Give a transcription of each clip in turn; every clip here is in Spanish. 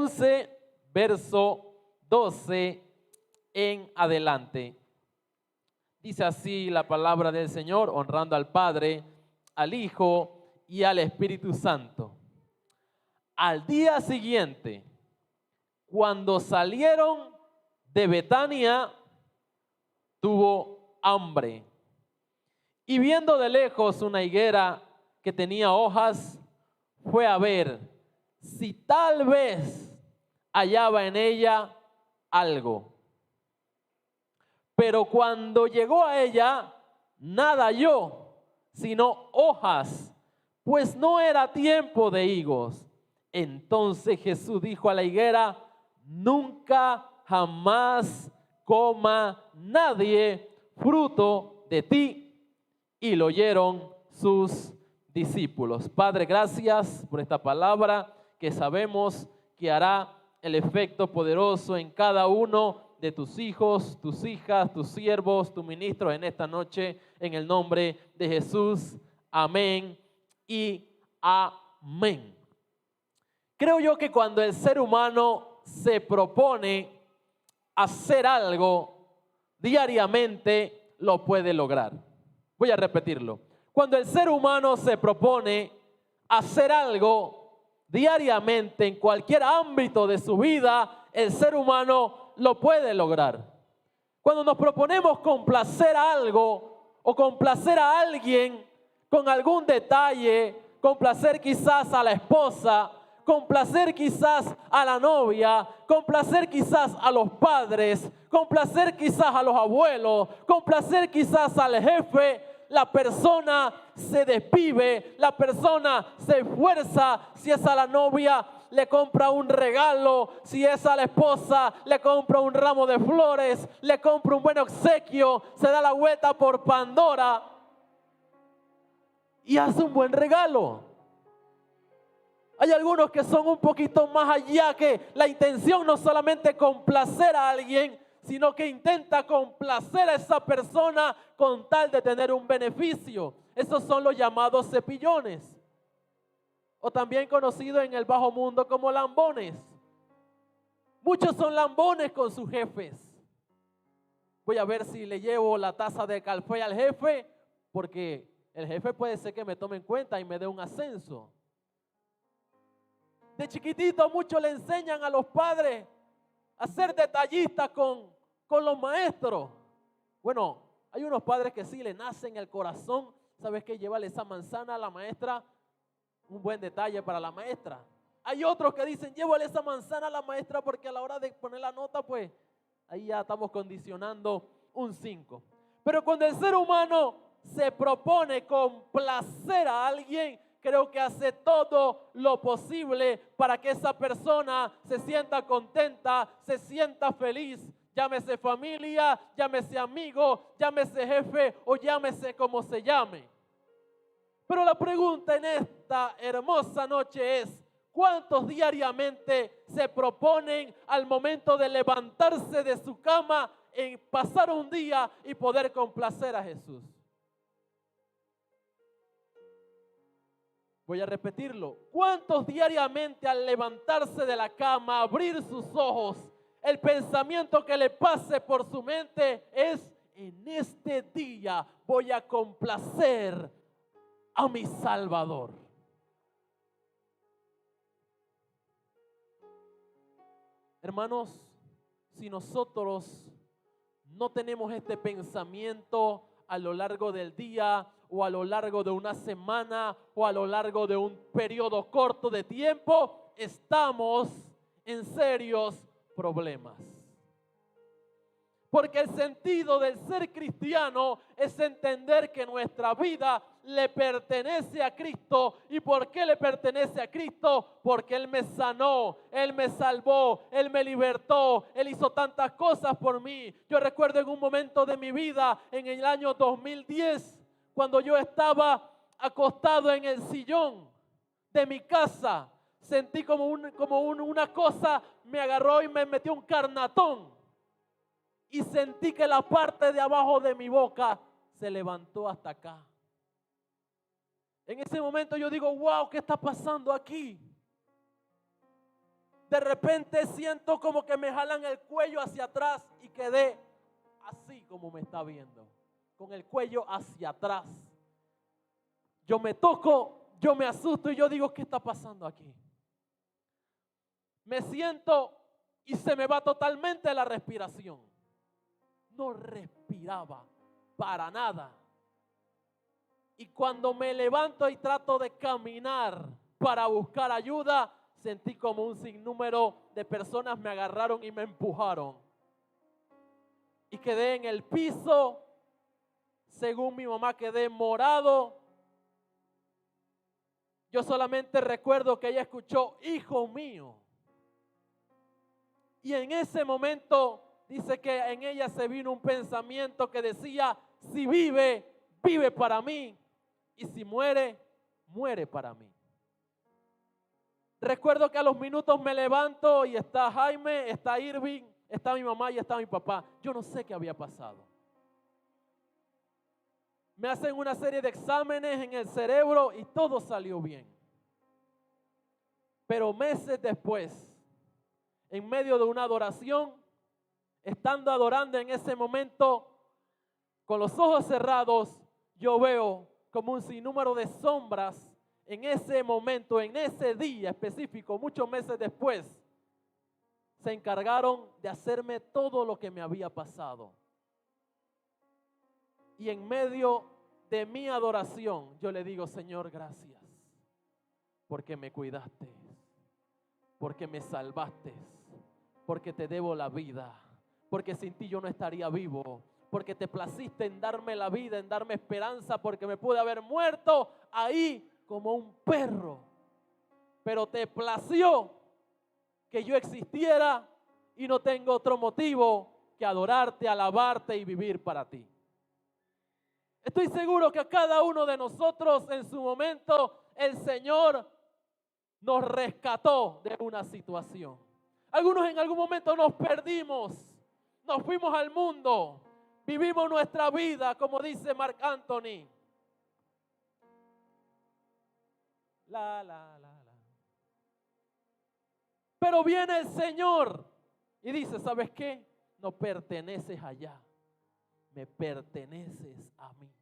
11, verso 12 en adelante. Dice así la palabra del Señor, honrando al Padre, al Hijo y al Espíritu Santo. Al día siguiente, cuando salieron de Betania, tuvo hambre. Y viendo de lejos una higuera que tenía hojas, fue a ver si tal vez hallaba en ella algo. Pero cuando llegó a ella, nada halló, sino hojas, pues no era tiempo de higos. Entonces Jesús dijo a la higuera: nunca jamás coma nadie fruto de ti. Y lo oyeron sus discípulos. Padre, gracias por esta palabra que sabemos que hará el efecto poderoso en cada uno de tus hijos, tus hijas, tus siervos, tus ministros en esta noche, en el nombre de Jesús. Amén y amén. Creo yo que cuando el ser humano se propone hacer algo diariamente, lo puede lograr. Voy a repetirlo. Cuando el ser humano se propone hacer algo diariamente en cualquier ámbito de su vida, el ser humano lo puede lograr. Cuando nos proponemos complacer algo o complacer a alguien con algún detalle, complacer quizás a la esposa, complacer quizás a la novia, complacer quizás a los padres, complacer quizás a los abuelos, complacer quizás al jefe, la persona se desvive, la persona se esfuerza. Si es a la novia, le compra un regalo. Si es a la esposa, le compra un ramo de flores, le compra un buen obsequio, se da la vuelta por Pandora y hace un buen regalo. Hay algunos que son un poquito más allá, que la intención no solamente complacer a alguien, sino que intenta complacer a esa persona con tal de tener un beneficio. Esos son los llamados cepillones, o también conocidos en el bajo mundo como lambones. Muchos son lambones con sus jefes. Voy a ver si le llevo la taza de café al jefe, porque el jefe puede ser que me tome en cuenta y me dé un ascenso. De chiquitito muchos le enseñan a los padres a ser detallistas con los maestros. Bueno, hay unos padres que sí le nace en el corazón, ¿sabes qué? Llévale esa manzana a la maestra, un buen detalle para la maestra. Hay otros que dicen: llévale esa manzana a la maestra porque a la hora de poner la nota, pues ahí ya estamos condicionando un 5. Pero cuando el ser humano se propone complacer a alguien, creo que hace todo lo posible para que esa persona se sienta contenta, se sienta feliz. Llámese familia, llámese amigo, llámese jefe o llámese como se llame. Pero la pregunta en esta hermosa noche es: ¿cuántos diariamente se proponen al momento de levantarse de su cama en pasar un día y poder complacer a Jesús? Voy a repetirlo. ¿Cuántos diariamente al levantarse de la cama, abrir sus ojos, el pensamiento que le pase por su mente es: en este día voy a complacer a mi Salvador? Hermanos, si nosotros no tenemos este pensamiento a lo largo del día, o a lo largo de una semana, o a lo largo de un periodo corto de tiempo, estamos en serios problemas. Porque el sentido del ser cristiano es entender que nuestra vida le pertenece a Cristo. ¿Y por qué le pertenece a Cristo? Porque Él me sanó, Él me salvó, Él me libertó, Él hizo tantas cosas por mí. Yo recuerdo en un momento de mi vida, en el año 2010, cuando yo estaba acostado en el sillón de mi casa, sentí como una cosa me agarró y me metió un carnatón. Y sentí que la parte de abajo de mi boca se levantó hasta acá. En ese momento yo digo: wow, ¿qué está pasando aquí? de repente siento como que me jalan el cuello hacia atrás y quedé así como me está viendo, con el cuello hacia atrás. Yo me toco, yo me asusto y yo digo, ¿qué está pasando aquí? Me siento y se me va totalmente la respiración. No respiraba para nada. Y cuando me levanto y trato de caminar para buscar ayuda, sentí como un sinnúmero de personas me agarraron y me empujaron. Y quedé en el piso, según mi mamá quedé morado. Yo solamente recuerdo que ella escuchó, hijo mío. Y en ese momento dice que en ella se vino un pensamiento que decía, si vive, vive para mí. Y si muere, muere para mí. Recuerdo que a los minutos me levanto y está Jaime, está Irving, está mi mamá y está mi papá. Yo no sé qué había pasado. Me hacen una serie de exámenes en el cerebro y todo salió bien. Pero meses después, en medio de una adoración, estando adorando en ese momento, con los ojos cerrados, yo veo como un sinnúmero de sombras en ese momento, en ese día específico, muchos meses después, se encargaron de hacerme todo lo que me había pasado. Y en medio de mi adoración, yo le digo, Señor, gracias, porque me cuidaste, porque me salvaste, porque te debo la vida, porque sin ti yo no estaría vivo, porque te placiste en darme la vida, en darme esperanza, porque me pude haber muerto ahí como un perro, pero te plació que yo existiera y no tengo otro motivo que adorarte, alabarte y vivir para ti. Estoy seguro que a cada uno de nosotros en su momento el Señor nos rescató de una situación. Algunos en algún momento nos perdimos, nos fuimos al mundo, vivimos nuestra vida, como dice Marc Anthony. Pero viene el Señor y dice, ¿sabes qué? No perteneces allá, me perteneces a mí.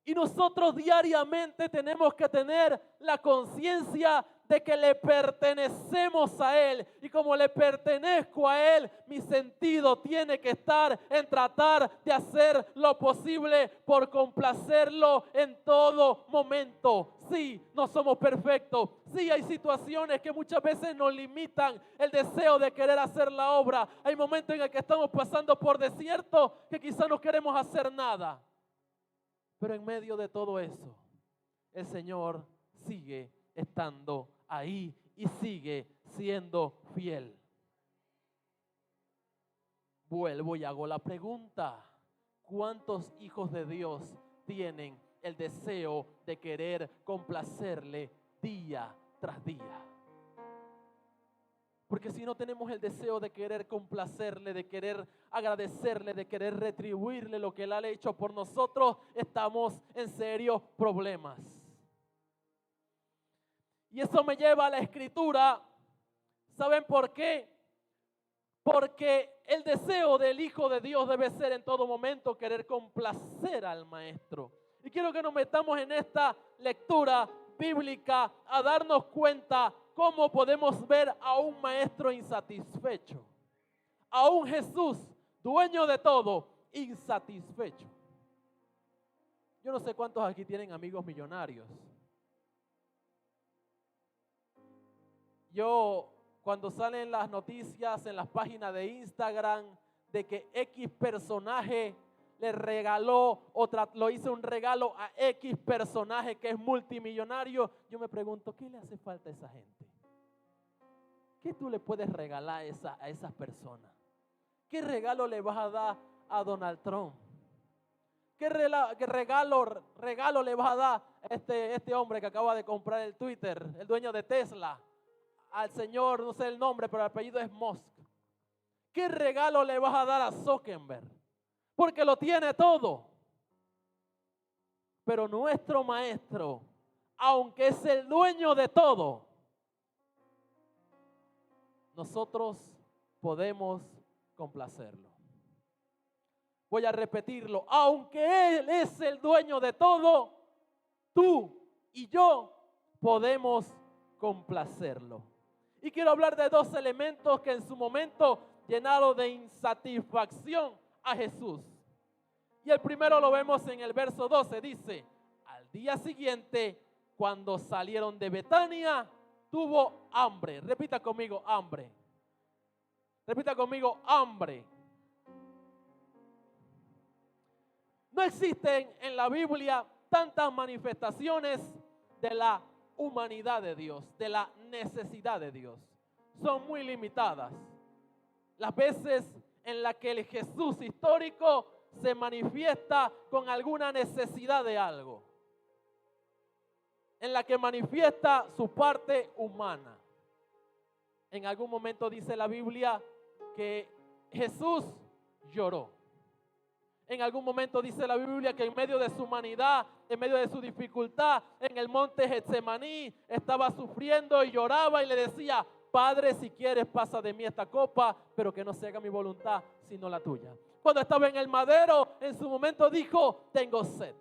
Y nosotros diariamente tenemos que tener la conciencia de que le pertenecemos a Él. Y como le pertenezco a Él, mi sentido tiene que estar en tratar de hacer lo posible por complacerlo en todo momento. Sí, no somos perfectos. Sí, hay situaciones que muchas veces nos limitan el deseo de querer hacer la obra. Hay momentos en el que estamos pasando por desierto que quizás no queremos hacer nada. Pero en medio de todo eso, el Señor sigue estando ahí y sigue siendo fiel. Vuelvo y hago la pregunta: ¿cuántos hijos de Dios tienen el deseo de querer complacerle día tras día? Porque si no tenemos el deseo de querer complacerle, de querer agradecerle, de querer retribuirle lo que Él ha hecho por nosotros, estamos en serios problemas. Y eso me lleva a la Escritura. ¿Saben por qué? Porque el deseo del Hijo de Dios debe ser en todo momento querer complacer al Maestro. Y quiero que nos metamos en esta lectura bíblica a darnos cuenta cómo podemos ver a un maestro insatisfecho, a un Jesús dueño de todo, insatisfecho. Yo no sé cuántos aquí tienen amigos millonarios. Yo, cuando salen las noticias en las páginas de Instagram de que X personaje le regaló lo hizo un regalo a X personaje que es multimillonario, yo me pregunto, ¿qué le hace falta a esa gente? ¿Qué tú le puedes regalar a esas personas? ¿Qué regalo le vas a dar a Donald Trump? ¿Qué regalo le vas a dar a este hombre que acaba de comprar el Twitter, el dueño de Tesla? Al señor, no sé el nombre, pero el apellido es Musk. ¿Qué regalo le vas a dar a Zuckerberg? Porque lo tiene todo. Pero nuestro maestro, aunque es el dueño de todo, nosotros podemos complacerlo. Voy a repetirlo, aunque Él es el dueño de todo, tú y yo podemos complacerlo. Y quiero hablar de dos elementos que en su momento llenaron de insatisfacción a Jesús. Y el primero lo vemos en el verso 12, dice, al día siguiente, cuando salieron de Betania, tuvo hambre. Repita conmigo, hambre. Repita conmigo, hambre. No existen en la Biblia tantas manifestaciones de la humanidad de Dios, de la necesidad de Dios. Son muy limitadas. Las veces en las que el Jesús histórico se manifiesta con alguna necesidad de algo, en la que manifiesta su parte humana. En algún momento dice la Biblia que Jesús lloró. En algún momento dice la Biblia que en medio de su humanidad, en medio de su dificultad, en el monte Getsemaní, estaba sufriendo y lloraba y le decía, Padre, si quieres pasa de mí esta copa, pero que no se haga mi voluntad, sino la tuya. Cuando estaba en el madero, en su momento dijo, tengo sed.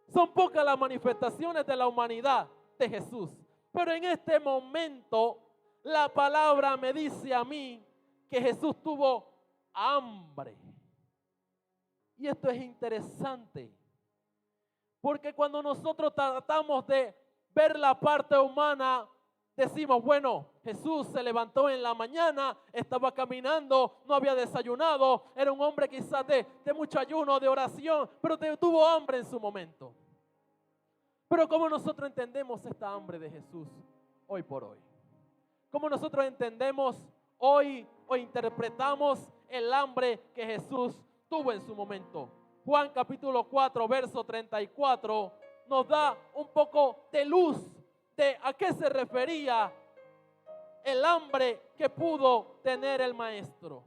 Son pocas las manifestaciones de la humanidad de Jesús. Pero en este momento, la palabra me dice a mí que Jesús tuvo hambre. Y esto es interesante, porque cuando nosotros tratamos de ver la parte humana, decimos, bueno, Jesús se levantó en la mañana, estaba caminando, no había desayunado, era un hombre quizás de mucho ayuno, de oración, pero tuvo hambre en su momento. Pero ¿cómo nosotros entendemos esta hambre de Jesús hoy por hoy? ¿Cómo nosotros entendemos hoy o interpretamos el hambre que Jesús tuvo en su momento? Juan capítulo 4, verso 34 nos da un poco de luz de a qué se refería el hambre que pudo tener el maestro.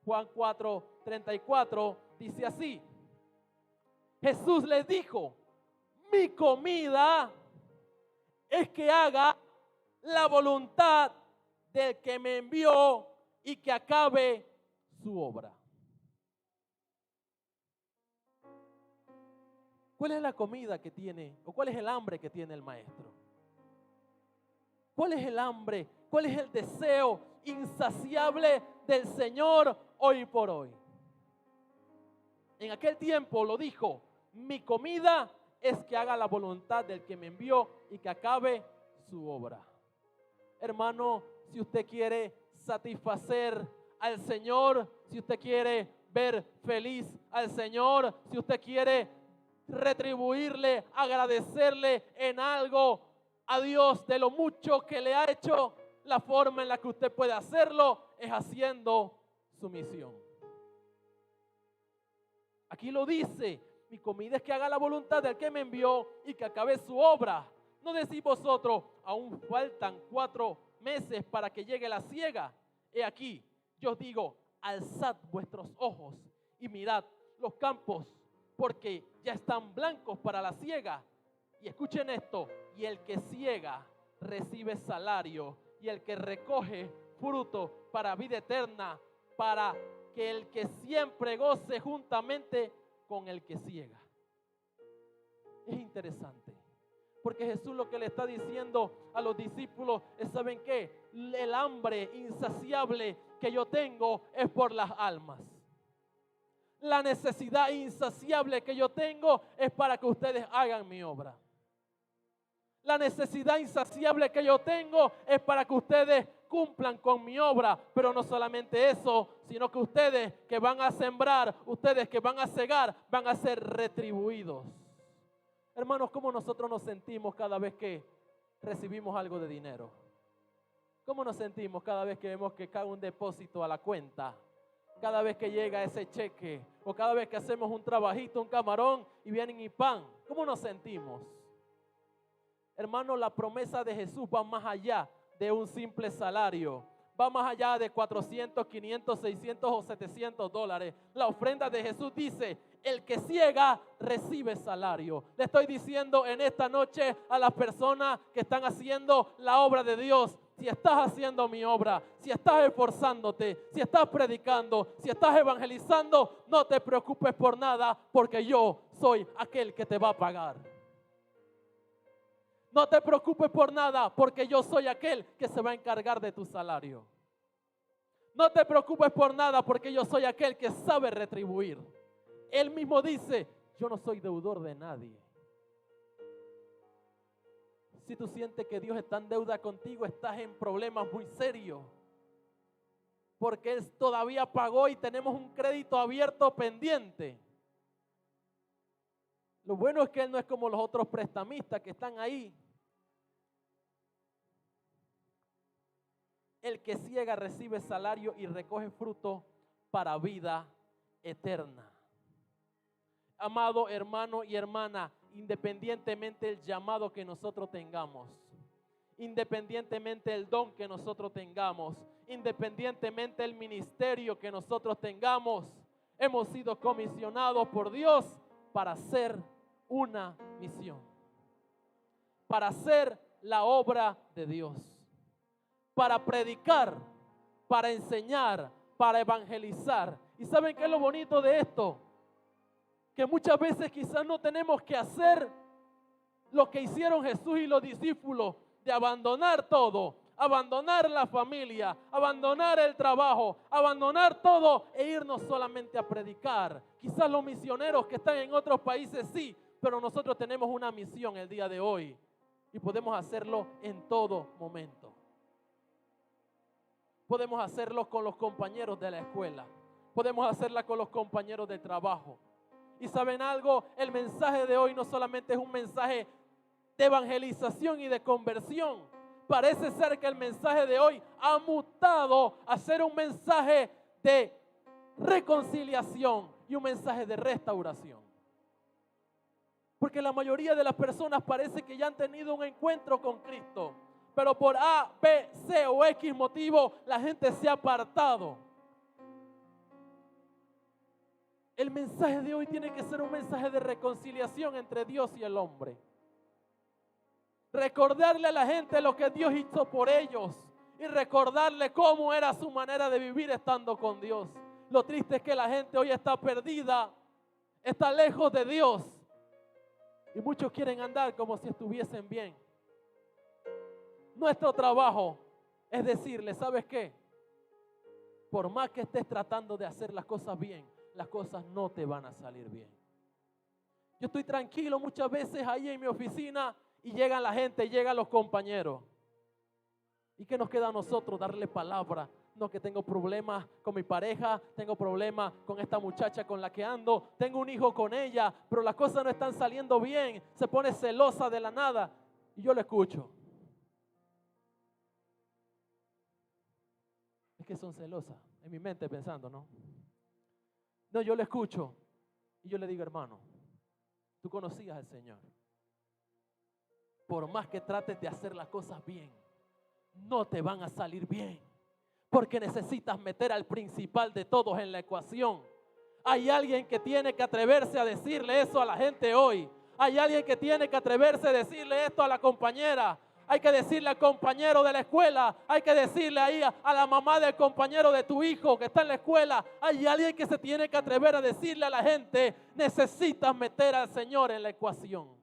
Juan 4, 34 dice así: Jesús les dijo, mi comida es que haga la voluntad del que me envió y que acabe su obra. ¿Cuál es la comida que tiene o cuál es el hambre que tiene el maestro? ¿Cuál es el hambre? ¿Cuál es el deseo insaciable del Señor hoy por hoy? En aquel tiempo lo dijo, mi comida es que haga la voluntad del que me envió y que acabe su obra. Hermano, si usted quiere satisfacer al Señor, si usted quiere ver feliz al Señor, si usted quiere retribuirle, agradecerle en algo a Dios de lo mucho que le ha hecho, la forma en la que usted puede hacerlo es haciendo su misión. Aquí lo dice, mi comida es que haga la voluntad del que me envió y que acabe su obra. No decís vosotros, aún faltan 4 meses para que llegue la siega. He aquí, yo os digo, alzad vuestros ojos y mirad los campos, porque ya están blancos para la siega. Y escuchen esto, y el que siega recibe salario, y el que recoge fruto para vida eterna, para que el que siempre goce juntamente con el que siega. Es interesante, porque Jesús lo que le está diciendo a los discípulos es, ¿saben qué? El hambre insaciable que yo tengo es por las almas. La necesidad insaciable que yo tengo es para que ustedes hagan mi obra. La necesidad insaciable que yo tengo es para que ustedes cumplan con mi obra. Pero no solamente eso, sino que ustedes que van a sembrar, ustedes que van a segar, van a ser retribuidos. Hermanos, ¿cómo nosotros nos sentimos cada vez que recibimos algo de dinero? ¿Cómo nos sentimos cada vez que vemos que cae un depósito a la cuenta? Cada vez que llega ese cheque, o cada vez que hacemos un trabajito, un camarón y vienen y pan, ¿cómo nos sentimos? Hermano, la promesa de Jesús va más allá de un simple salario. Va más allá de 400, 500, 600 o 700 dólares. La ofrenda de Jesús dice, el que ciega recibe salario. Le estoy diciendo en esta noche a las personas que están haciendo la obra de Dios, si estás haciendo mi obra, si estás esforzándote, si estás predicando, si estás evangelizando, no te preocupes por nada, porque yo soy aquel que te va a pagar. No te preocupes por nada, porque yo soy aquel que se va a encargar de tu salario. No te preocupes por nada, porque yo soy aquel que sabe retribuir. Él mismo dice, yo no soy deudor de nadie. Si tú sientes que Dios está en deuda contigo, estás en problemas muy serios. Porque Él todavía pagó y tenemos un crédito abierto pendiente. Lo bueno es que Él no es como los otros prestamistas que están ahí. El que ciega recibe salario y recoge fruto para vida eterna. Amado hermano y hermana, independientemente del llamado que nosotros tengamos, independientemente del don que nosotros tengamos, independientemente del ministerio que nosotros tengamos, hemos sido comisionados por Dios para hacer una misión, para hacer la obra de Dios, para predicar, para enseñar, para evangelizar. ¿Y saben qué es lo bonito de esto? Que muchas veces quizás no tenemos que hacer lo que hicieron Jesús y los discípulos, de abandonar todo, abandonar la familia, abandonar el trabajo, abandonar todo e irnos solamente a predicar. Quizás los misioneros que están en otros países sí, pero nosotros tenemos una misión el día de hoy y podemos hacerlo en todo momento. Podemos hacerlo con los compañeros de la escuela, podemos hacerla con los compañeros de trabajo. Y ¿saben algo? El mensaje de hoy no solamente es un mensaje de evangelización y de conversión. Parece ser que el mensaje de hoy ha mutado a ser un mensaje de reconciliación y un mensaje de restauración. Porque la mayoría de las personas parece que ya han tenido un encuentro con Cristo, pero por A, B, C o X motivo la gente se ha apartado. El mensaje de hoy tiene que ser un mensaje de reconciliación entre Dios y el hombre. Recordarle a la gente lo que Dios hizo por ellos y recordarle cómo era su manera de vivir estando con Dios. Lo triste es que la gente hoy está perdida, está lejos de Dios y muchos quieren andar como si estuviesen bien. Nuestro trabajo es decirle, ¿sabes qué? Por más que estés tratando de hacer las cosas bien, las cosas no te van a salir bien. Yo estoy tranquilo muchas veces ahí en mi oficina y llegan la gente, llegan los compañeros. ¿Y qué nos queda a nosotros? Darle palabra. No, que tengo problemas con mi pareja, tengo problemas con esta muchacha con la que ando, tengo un hijo con ella, pero las cosas no están saliendo bien, se pone celosa de la nada. Y yo le escucho. Es que son celosas, en mi mente pensando, ¿no? No, yo le escucho y yo le digo, hermano, tú conocías al Señor. Por más que trates de hacer las cosas bien, no te van a salir bien. Porque necesitas meter al principal de todos en la ecuación. Hay alguien que tiene que atreverse a decirle eso a la gente hoy. Hay alguien que tiene que atreverse a decirle esto a la compañera. Hay que decirle al compañero de la escuela, hay que decirle ahí a la mamá del compañero de tu hijo que está en la escuela. Hay alguien que se tiene que atrever a decirle a la gente, necesitas meter al Señor en la ecuación.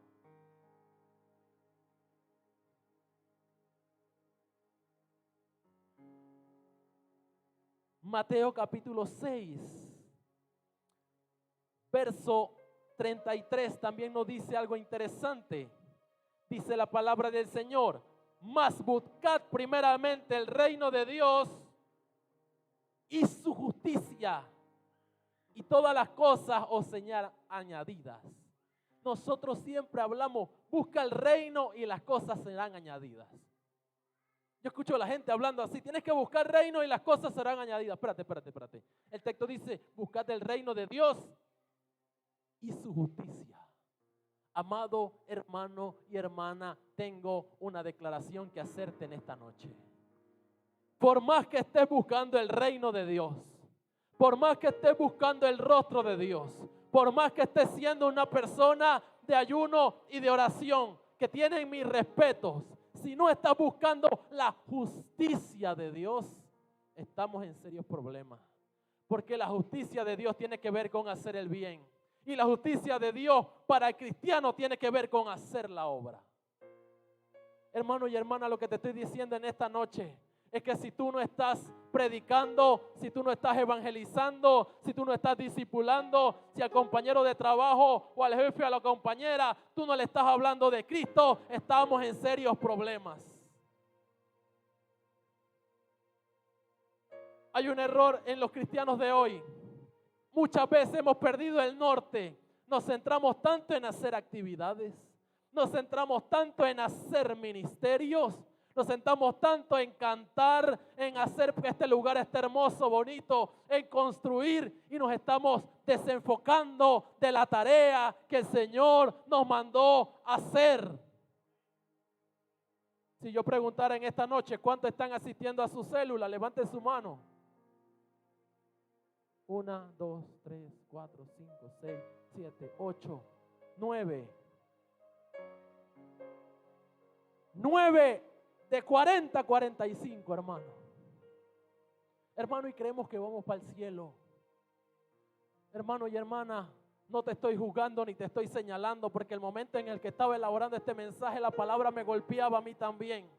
Mateo capítulo 6, verso 33 también nos dice algo interesante. Dice la palabra del Señor, mas buscad primeramente el reino de Dios y su justicia, y todas las cosas os serán añadidas. Nosotros siempre hablamos, busca el reino y las cosas serán añadidas. Yo escucho a la gente hablando así, tienes que buscar reino y las cosas serán añadidas. Espérate. El texto dice, buscad el reino de Dios y su justicia. Amado hermano y hermana, tengo una declaración que hacerte en esta noche. Por más que estés buscando el reino de Dios, por más que estés buscando el rostro de Dios, por más que estés siendo una persona de ayuno y de oración, que tienen mis respetos, si no estás buscando la justicia de Dios, estamos en serios problemas. Porque la justicia de Dios tiene que ver con hacer el bien. Y la justicia de Dios para el cristiano tiene que ver con hacer la obra. Hermano y hermana, lo que te estoy diciendo en esta noche es que si tú no estás predicando, si tú no estás evangelizando, si tú no estás discipulando, si al compañero de trabajo o al jefe o a la compañera, tú no le estás hablando de Cristo, estamos en serios problemas. Hay un error en los cristianos de hoy. Muchas veces hemos perdido el norte. Nos centramos tanto en hacer actividades. Nos centramos tanto en hacer ministerios. Nos centramos tanto en cantar, en hacer que este lugar esté hermoso, bonito, en construir. Y nos estamos desenfocando de la tarea que el Señor nos mandó hacer. Si yo preguntara en esta noche cuántos están asistiendo a su célula, levanten su mano. 1, 2, 3, 4, 5, 6, 7, 8, 9. 9 de 40 a 45, hermano. Hermano, y creemos que vamos para el cielo. Hermano y hermana, no te estoy juzgando ni te estoy señalando, porque el momento en el que estaba elaborando este mensaje, la palabra me golpeaba a mí también.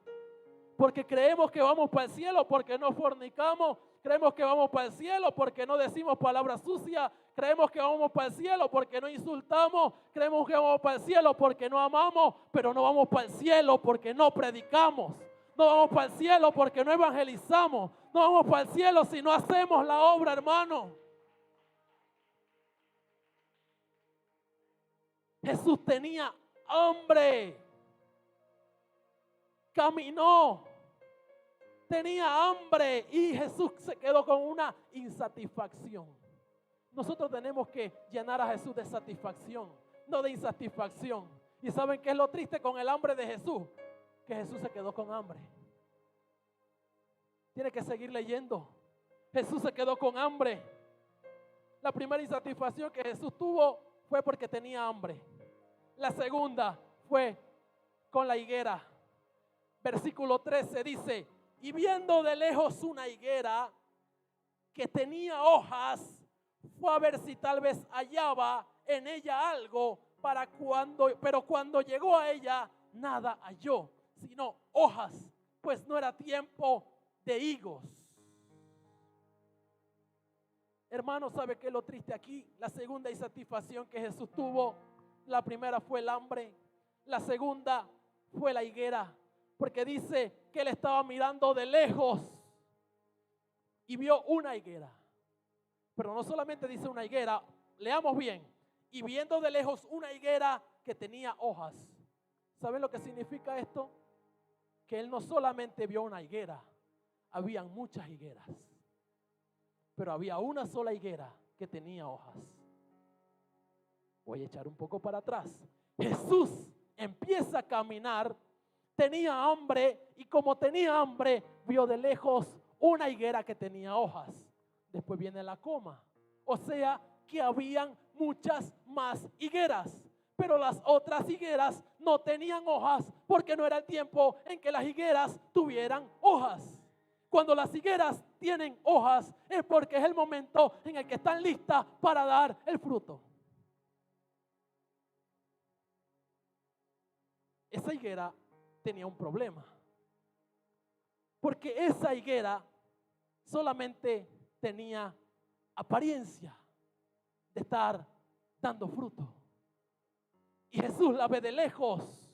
Porque creemos que vamos para el cielo porque no fornicamos. Creemos que vamos para el cielo porque no decimos palabras sucias. Creemos que vamos para el cielo porque no insultamos. Creemos que vamos para el cielo porque no amamos. Pero no vamos para el cielo porque no predicamos. No vamos para el cielo porque no evangelizamos. No vamos para el cielo si no hacemos la obra, hermano. Jesús tenía hambre. Caminó. Tenía hambre y Jesús se quedó con una insatisfacción. Nosotros tenemos que llenar a Jesús de satisfacción, no de insatisfacción. ¿Y saben qué es lo triste con el hambre de Jesús? Que Jesús se quedó con hambre. Tiene que seguir leyendo. Jesús se quedó con hambre. La primera insatisfacción que Jesús tuvo fue porque tenía hambre. La segunda fue con la higuera. Versículo 13 dice: y viendo de lejos una higuera que tenía hojas, fue a ver si tal vez hallaba en ella algo pero cuando llegó a ella, nada halló, sino hojas, pues no era tiempo de higos. Hermano, ¿sabe qué es lo triste aquí? La segunda insatisfacción que Jesús tuvo, la primera fue el hambre, la segunda fue la higuera. Porque dice que él estaba mirando de lejos y vio una higuera. Pero no solamente dice una higuera, leamos bien. Y viendo de lejos una higuera que tenía hojas. ¿Saben lo que significa esto? Que él no solamente vio una higuera, habían muchas higueras. Pero había una sola higuera que tenía hojas. Voy a echar un poco para atrás. Jesús empieza a caminar. Tenía hambre y como tenía hambre, vio de lejos una higuera que tenía hojas. Después viene la coma. O sea que habían muchas más higueras. Pero las otras higueras no tenían hojas porque no era el tiempo en que las higueras tuvieran hojas. Cuando las higueras tienen hojas es porque es el momento en el que están listas para dar el fruto. Esa higuera tenía un problema, porque esa higuera solamente tenía apariencia de estar dando fruto. Y Jesús la ve de lejos.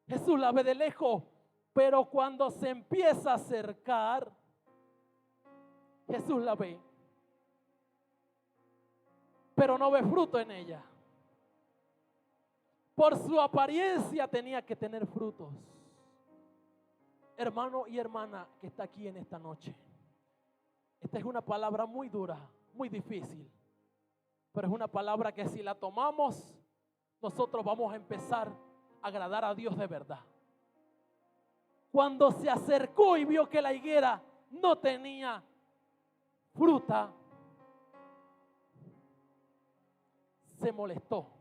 Jesús la ve de lejos, pero cuando se empieza a acercar, Jesús la ve, pero no ve fruto en ella. Por su apariencia tenía que tener frutos. Hermano y hermana que está aquí en esta noche, esta es una palabra muy dura, muy difícil, pero es una palabra que si la tomamos, nosotros vamos a empezar a agradar a Dios de verdad. Cuando se acercó y vio que la higuera no tenía fruta, se molestó.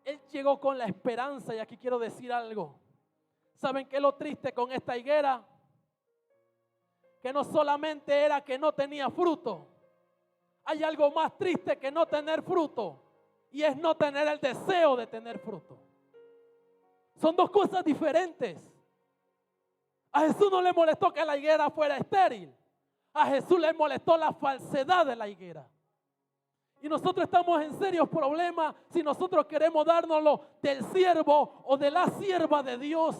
Él llegó con la esperanza, y aquí quiero decir algo. ¿Saben qué es lo triste con esta higuera? Que no solamente era que no tenía fruto. Hay algo más triste que no tener fruto, y es no tener el deseo de tener fruto. Son dos cosas diferentes. A Jesús no le molestó que la higuera fuera estéril. A Jesús le molestó la falsedad de la higuera. Y nosotros estamos en serios problemas si nosotros queremos dárnoslo del siervo o de la sierva de Dios,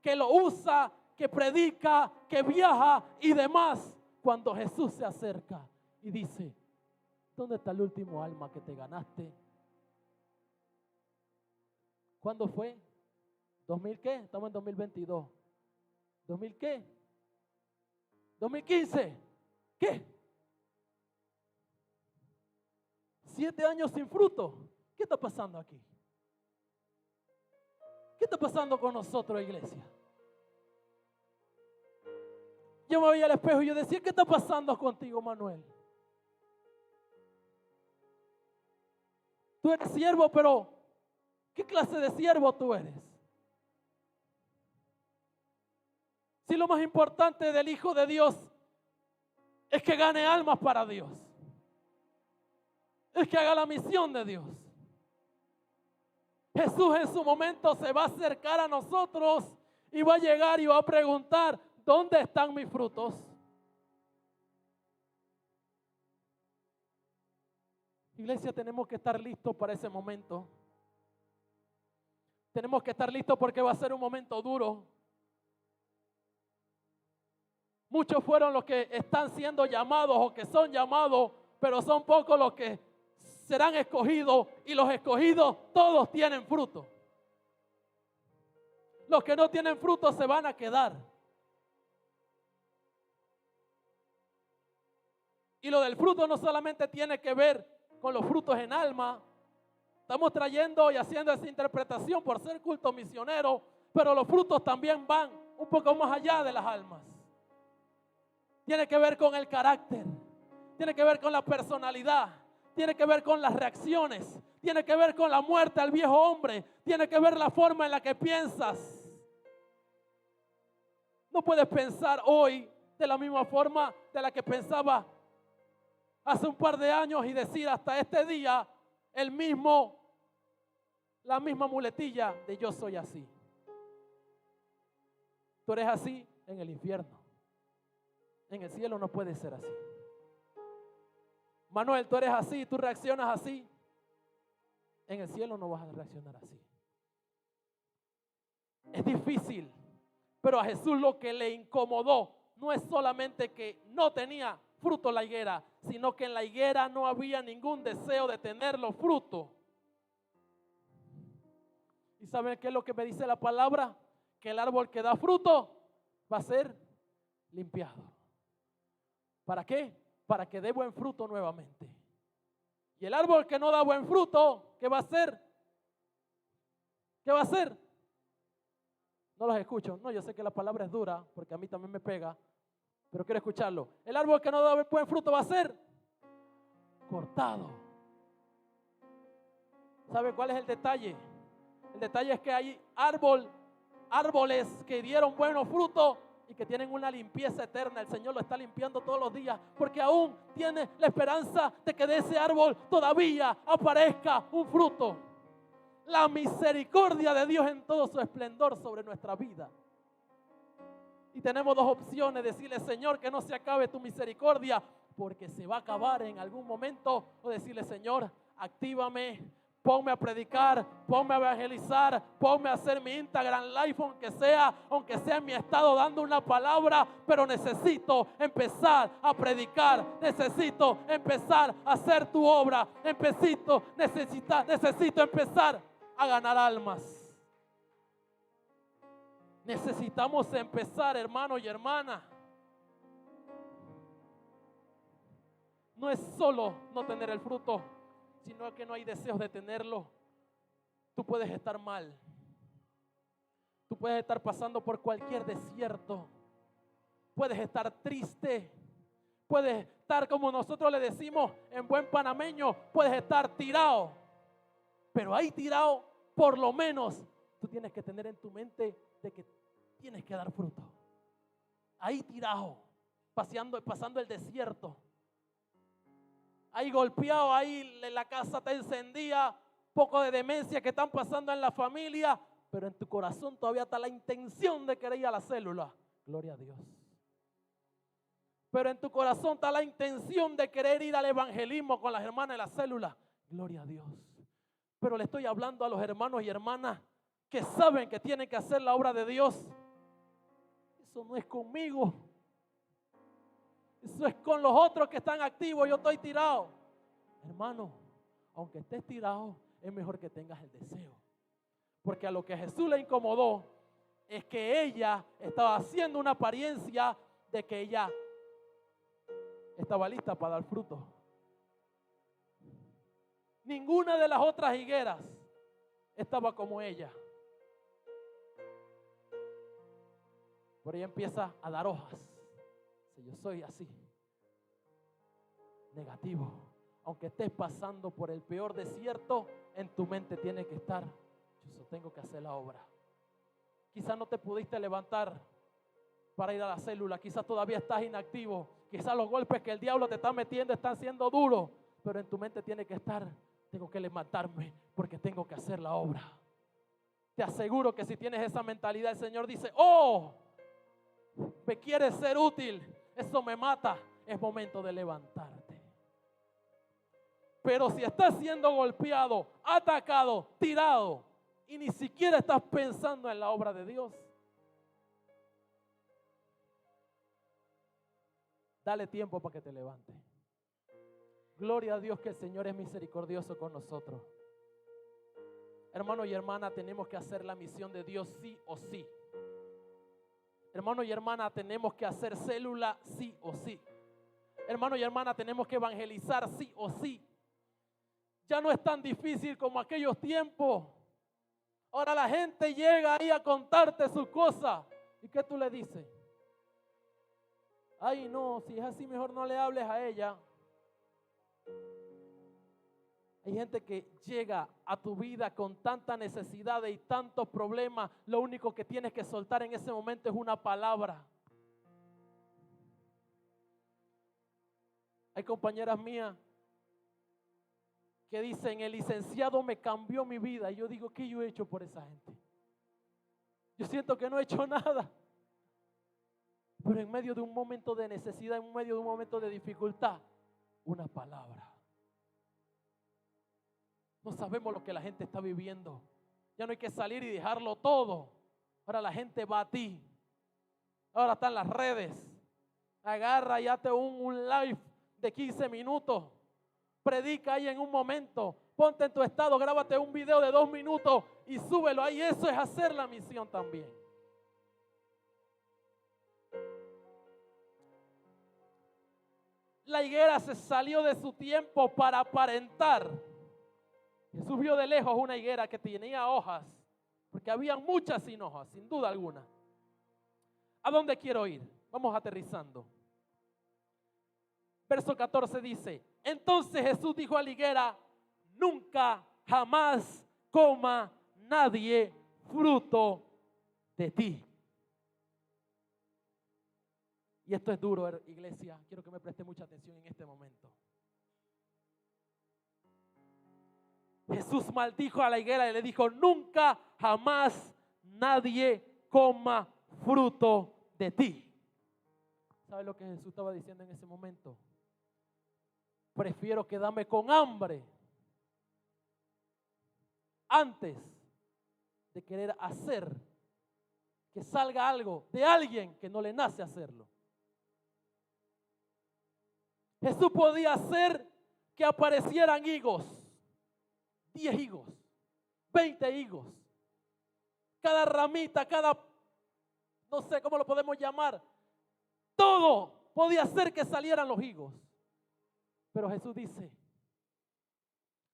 que lo usa, que predica, que viaja y demás. Cuando Jesús se acerca y dice: ¿dónde está el último alma que te ganaste? ¿Cuándo fue? ¿2000 qué? Estamos en 2022. ¿2000 qué? ¿2015? ¿Qué? 7 años sin fruto. ¿Qué está pasando aquí? ¿Qué está pasando con nosotros, iglesia? Yo me veía al espejo y yo decía: ¿qué está pasando contigo, Manuel? Tú eres siervo, pero ¿qué clase de siervo tú eres? Si lo más importante del Hijo de Dios es que gane almas para Dios, es que haga la misión de Dios. Jesús en su momento se va a acercar a nosotros y va a llegar y va a preguntar: ¿dónde están mis frutos? Iglesia, tenemos que estar listos para ese momento. Tenemos que estar listos porque va a ser un momento duro. Muchos fueron los que están siendo llamados o que son llamados, pero son pocos los que serán escogidos, y los escogidos todos tienen fruto. Los que no tienen fruto se van a quedar. Y lo del fruto no solamente tiene que ver con los frutos en alma. Estamos trayendo y haciendo esa interpretación por ser culto misionero, pero los frutos también van un poco más allá de las almas. Tiene que ver con el carácter, tiene que ver con la personalidad, tiene que ver con las reacciones, tiene que ver con la muerte al viejo hombre, tiene que ver la forma en la que piensas. No puedes pensar hoy de la misma forma de la que pensaba hace un par de años y decir hasta este día la misma muletilla de yo soy así. Tú eres así en el infierno. En el cielo no puede ser así. Manuel, tú eres así, tú reaccionas así. En el cielo no vas a reaccionar así. Es difícil, pero a Jesús lo que le incomodó no es solamente que no tenía fruto la higuera, sino que en la higuera no había ningún deseo de tener los frutos. ¿Y saben qué es lo que me dice la palabra? Que el árbol que da fruto va a ser limpiado. ¿Para qué? Para que dé buen fruto nuevamente. Y el árbol que no da buen fruto, ¿qué va a hacer? ¿Qué va a hacer? No los escucho. No, yo sé que la palabra es dura porque a mí también me pega, pero quiero escucharlo. El árbol que no da buen fruto va a ser cortado. ¿Sabe cuál es el detalle? El detalle es que hay árboles que dieron buenos frutos y que tienen una limpieza eterna. El Señor lo está limpiando todos los días porque aún tiene la esperanza de que de ese árbol todavía aparezca un fruto. La misericordia de Dios en todo su esplendor sobre nuestra vida. Y tenemos dos opciones: decirle: Señor, que no se acabe tu misericordia porque se va a acabar en algún momento, o decirle: Señor, actívame, ponme a predicar, ponme a evangelizar, ponme a hacer mi Instagram Live, aunque sea en mi estado dando una palabra, pero necesito empezar a predicar, necesito empezar a hacer tu obra, necesito empezar a ganar almas. Necesitamos empezar, hermano y hermana. No es solo no tener el fruto, sino que no hay deseos de tenerlo. Tú puedes estar mal. Tú puedes estar pasando por cualquier desierto. Puedes estar triste. Puedes estar, como nosotros le decimos en buen panameño, puedes estar tirado. Pero ahí tirado, por lo menos, tú tienes que tener en tu mente de que tienes que dar fruto. Ahí tirado, pasando el desierto. Ahí golpeado, ahí la casa te encendía, poco de demencia que están pasando en la familia, pero en tu corazón todavía está la intención de querer ir a la célula. Gloria a Dios. Pero en tu corazón está la intención de querer ir al evangelismo con las hermanas de la célula. Gloria a Dios. Pero le estoy hablando a los hermanos y hermanas que saben que tienen que hacer la obra de Dios. Eso no es conmigo. Eso es con los otros que están activos. Yo estoy tirado. Hermano, aunque estés tirado, es mejor que tengas el deseo. Porque a lo que a Jesús le incomodó es que ella estaba haciendo una apariencia de que ella estaba lista para dar fruto. Ninguna de las otras higueras estaba como ella. Pero ella empieza a dar hojas. Si yo soy así, negativo, aunque estés pasando por el peor desierto, en tu mente tiene que estar: yo tengo que hacer la obra. Quizás no te pudiste levantar para ir a la célula, quizás todavía estás inactivo, quizás los golpes que el diablo te está metiendo están siendo duros, pero en tu mente tiene que estar: tengo que levantarme porque tengo que hacer la obra. Te aseguro que si tienes esa mentalidad, el Señor dice: oh, me quieres ser útil, eso me mata, es momento de levantarte. Pero si estás siendo golpeado, atacado, tirado y ni siquiera estás pensando en la obra de Dios, dale tiempo para que te levante. Gloria a Dios que el Señor es misericordioso con nosotros. Hermano y hermana, tenemos que hacer la misión de Dios sí o sí. Hermano y hermana, tenemos que hacer célula sí o sí. Hermano y hermana, tenemos que evangelizar sí o sí. Ya no es tan difícil como aquellos tiempos. Ahora la gente llega ahí a contarte sus cosas. ¿Y qué tú le dices? Ay, no, si es así, mejor no le hables a ella. Hay gente que llega a tu vida con tanta necesidad y tantos problemas. Lo único que tienes que soltar en ese momento es una palabra. Hay compañeras mías que dicen: el licenciado me cambió mi vida. Y yo digo: ¿qué yo he hecho por esa gente? Yo siento que no he hecho nada. Pero en medio de un momento de necesidad, en medio de un momento de dificultad, una palabra. No sabemos lo que la gente está viviendo. Ya no hay que salir y dejarlo todo. Ahora la gente va a ti. Ahora están las redes. Agarra y hazte un live de 15 minutos. Predica ahí en un momento. Ponte en tu estado, grábate un video de 2 minutos y súbelo ahí. Eso es hacer la misión también. La higuera se salió de su tiempo para aparentar. Jesús vio de lejos una higuera que tenía hojas, porque había muchas sin hojas, sin duda alguna. ¿A dónde quiero ir? Vamos aterrizando. Verso 14 dice: entonces Jesús dijo a la higuera: nunca, jamás coma nadie fruto de ti. Y esto es duro, iglesia. Quiero que me preste mucha atención en este momento. Jesús maldijo a la higuera y le dijo: nunca, jamás nadie coma fruto de ti. ¿Sabe lo que Jesús estaba diciendo en ese momento? Prefiero quedarme con hambre antes de querer hacer que salga algo de alguien que no le nace hacerlo. Jesús podía hacer que aparecieran higos, 10 higos, 20 higos, cada ramita, no sé cómo lo podemos llamar, todo podía hacer que salieran los higos. Pero Jesús dice: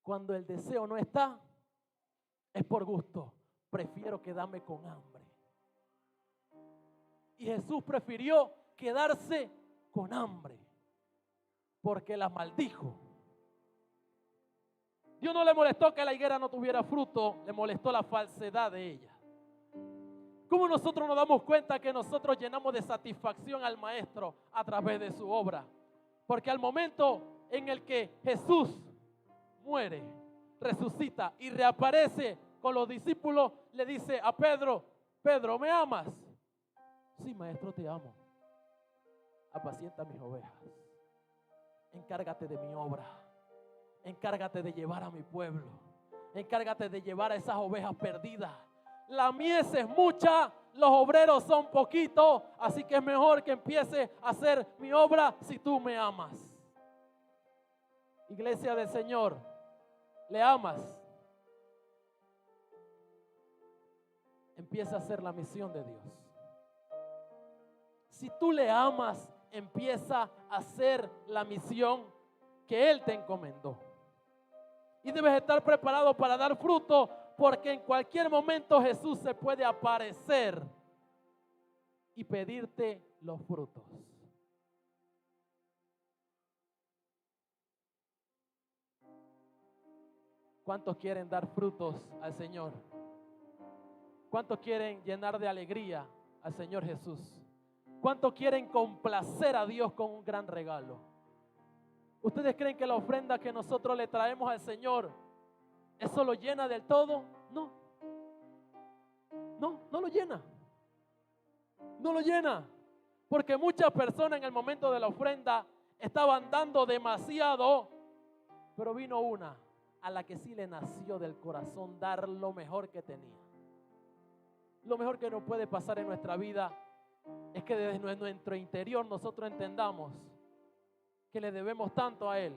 cuando el deseo no está, es por gusto. Prefiero quedarme con hambre. Y Jesús prefirió quedarse con hambre porque la maldijo. Dios no le molestó que la higuera no tuviera fruto, le molestó la falsedad de ella. ¿Cómo nosotros nos damos cuenta que nosotros llenamos de satisfacción al Maestro a través de su obra? Porque al momento en el que Jesús muere, resucita y reaparece con los discípulos, le dice a Pedro: Pedro, ¿me amas? Sí, Maestro, te amo. Apacienta mis ovejas. Encárgate de mi obra. Encárgate de llevar a mi pueblo. Encárgate de llevar a esas ovejas perdidas. La mies es mucha, los obreros son poquitos, así que es mejor que empiece a hacer mi obra si tú me amas. Iglesia del Señor, ¿le amas? Empieza a hacer la misión de Dios. Si tú le amas, empieza a hacer la misión que Él te encomendó. Y debes estar preparado para dar fruto, porque en cualquier momento Jesús se puede aparecer y pedirte los frutos. ¿Cuántos quieren dar frutos al Señor? ¿Cuántos quieren llenar de alegría al Señor Jesús? ¿Cuántos quieren complacer a Dios con un gran regalo? ¿Ustedes creen que la ofrenda que nosotros le traemos al Señor, eso lo llena del todo? No. No lo llena. No lo llena. Porque muchas personas en el momento de la ofrenda estaban dando demasiado, pero vino una a la que sí le nació del corazón dar lo mejor que tenía. Lo mejor que nos puede pasar en nuestra vida es que desde nuestro interior nosotros entendamos que le debemos tanto a Él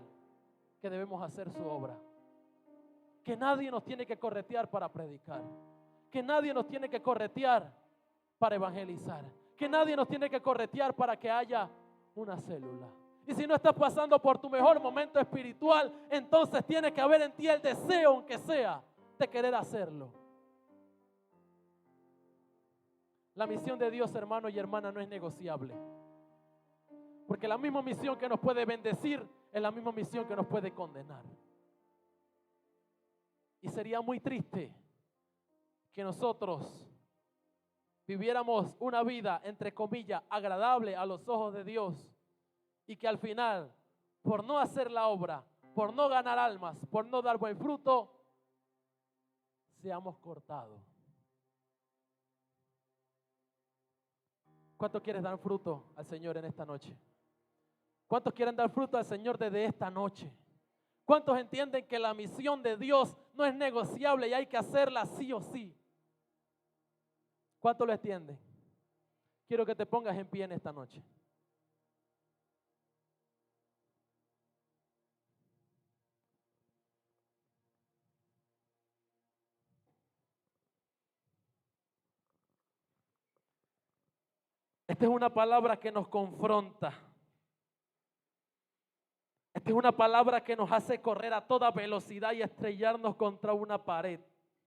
que debemos hacer su obra. Que nadie nos tiene que corretear para predicar. Que nadie nos tiene que corretear para evangelizar. Que nadie nos tiene que corretear para que haya una célula. Y si no estás pasando por tu mejor momento espiritual, entonces tiene que haber en ti el deseo, aunque sea, de querer hacerlo. La misión de Dios, hermano y hermana, no es negociable. Porque la misma misión que nos puede bendecir es la misma misión que nos puede condenar. Y sería muy triste que nosotros viviéramos una vida, entre comillas, agradable a los ojos de Dios, y que al final, por no hacer la obra, por no ganar almas, por no dar buen fruto, seamos cortados. ¿Cuántos quieren dar fruto al Señor en esta noche? ¿Cuántos quieren dar fruto al Señor desde esta noche? ¿Cuántos entienden que la misión de Dios no es negociable y hay que hacerla sí o sí? ¿Cuántos lo entienden? Quiero que te pongas en pie en esta noche. Esta es una palabra que nos confronta. Esta es una palabra que nos hace correr a toda velocidad y estrellarnos contra una pared.